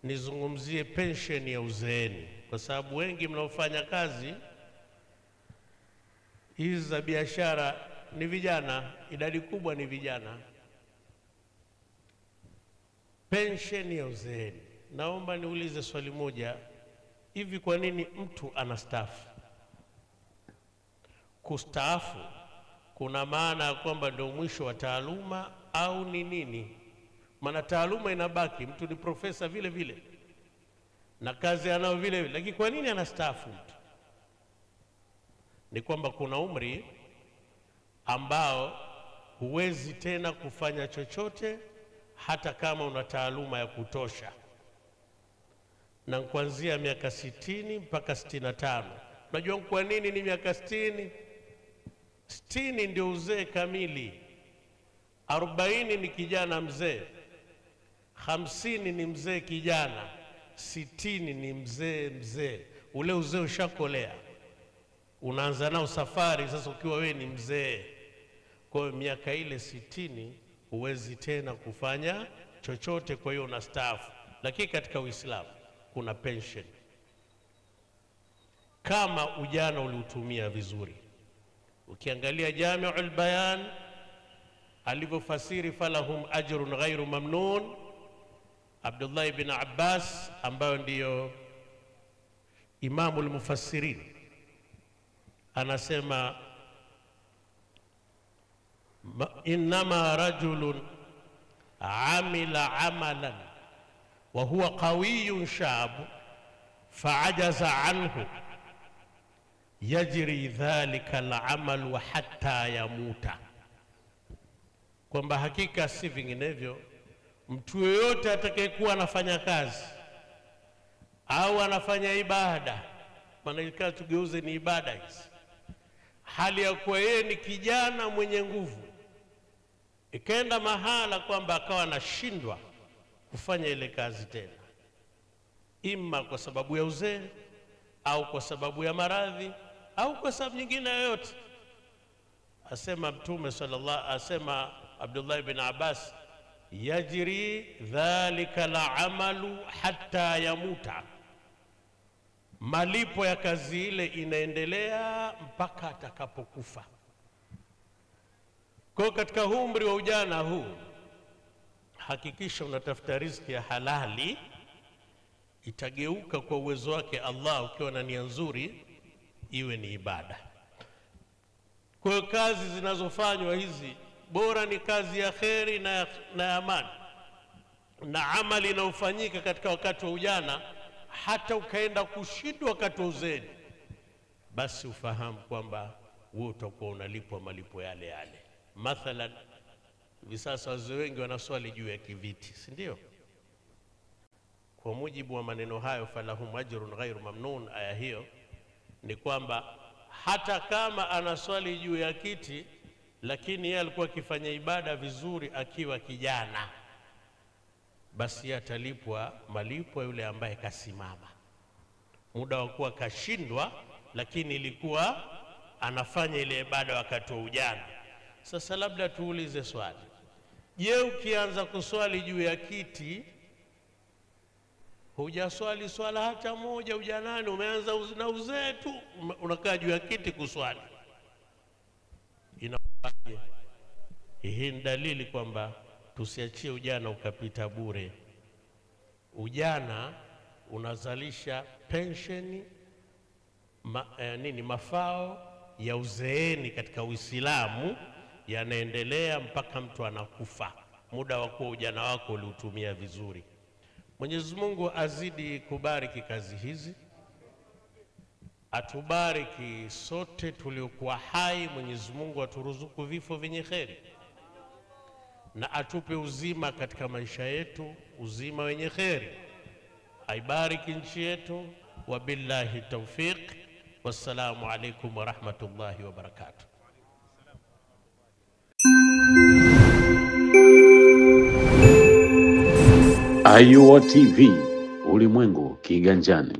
nizungumzie pension ya uzeeni, kwa sababu wengi mnaofanya kazi hizi za biashara ni vijana, idadi kubwa ni vijana. Pension ya uzeeni, naomba niulize swali moja, hivi kwa nini mtu anastaafu? Kustaafu kuna maana ya kwamba ndio mwisho wa taaluma au ni nini? Maana taaluma inabaki, mtu ni profesa vile vile na kazi anao vile vile, lakini kwa nini anastaafu mtu? Ni kwamba kuna umri ambao huwezi tena kufanya chochote hata kama una taaluma ya kutosha, na kuanzia miaka 60 mpaka 65. Unajua kwa nini ni miaka 60? 60 ndio uzee kamili. 40 ni kijana mzee, 50 ni mzee kijana, 60 ni mzee. Ule uzee ushakolea, unaanza nao safari sasa ukiwa wewe ni mzee. Kwa hiyo miaka ile 60 huwezi tena kufanya chochote, kwa hiyo unastaafu. Lakini katika Uislamu kuna pension kama ujana uliutumia vizuri. Ukiangalia Jami'ul Bayan alivyofasiri falahum ajrun ghairu mamnun, Abdullah ibn Abbas ambayo ndiyo Imamul Mufassirin anasema innama rajulun amila amalan wa huwa qawiyyun shabu fa'ajaza anhu yajri dhalika al-amal wa hatta yamuta, kwamba hakika si vinginevyo mtu yoyote atakayekuwa anafanya kazi au anafanya ibada, maana ikawa tugeuze ni ibada hizi, hali ya kuwa yeye ni kijana mwenye nguvu, ikaenda mahala kwamba akawa anashindwa kufanya ile kazi tena, ima kwa sababu ya uzee au kwa sababu ya maradhi au kwa sababu nyingine yoyote, asema Mtume sallallahu, asema Abdullah ibn Abbas, yajri dhalika la amalu hatta yamuta, malipo ya kazi ile inaendelea mpaka atakapokufa. Kwa katika umri wa ujana huu hakikisha unatafuta riziki ya halali, itageuka kwa uwezo wake Allah, ukiwa na nia nzuri iwe ni ibada. Kwa kazi zinazofanywa hizi bora ni kazi ya kheri na amani, na amali inayofanyika katika wakati wa ujana, hata ukaenda kushindwa wakati wa uzeeni, basi ufahamu kwamba wewe utakuwa unalipwa malipo yale yale. Mathalan, hivi sasa wazee wengi wanaswali juu ya kiviti, si ndio? Kwa mujibu wa maneno hayo falahum ajrun ghairu mamnun, aya hiyo ni kwamba hata kama anaswali juu ya kiti, lakini yeye alikuwa akifanya ibada vizuri akiwa kijana, basi atalipwa malipo yule ambaye kasimama. Muda wa kuwa kashindwa, lakini ilikuwa anafanya ile ibada wakati wa ujana. Sasa labda tuulize swali, je, ukianza kuswali juu ya kiti, hujaswali swala hata moja ujanani, umeanza na uzee tu unakaa juu ya kiti kuswali, inakuwaje? Hii ni dalili kwamba tusiachie ujana ukapita bure. Ujana unazalisha pensheni, mafao ya uzeeni katika Uislamu yanaendelea mpaka mtu anakufa, muda wa kuwa ujana wako uliutumia vizuri. Mwenyezi Mungu azidi kubariki kazi hizi, atubariki sote tuliokuwa hai. Mwenyezi Mungu aturuzuku vifo vyenye kheri na atupe uzima katika maisha yetu, uzima wenye kheri. Aibariki nchi yetu. Wabillahi tawfiq. Wassalamu alaikum wa rahmatullahi wa barakatuh. Ayuo TV, ulimwengu kiganjani.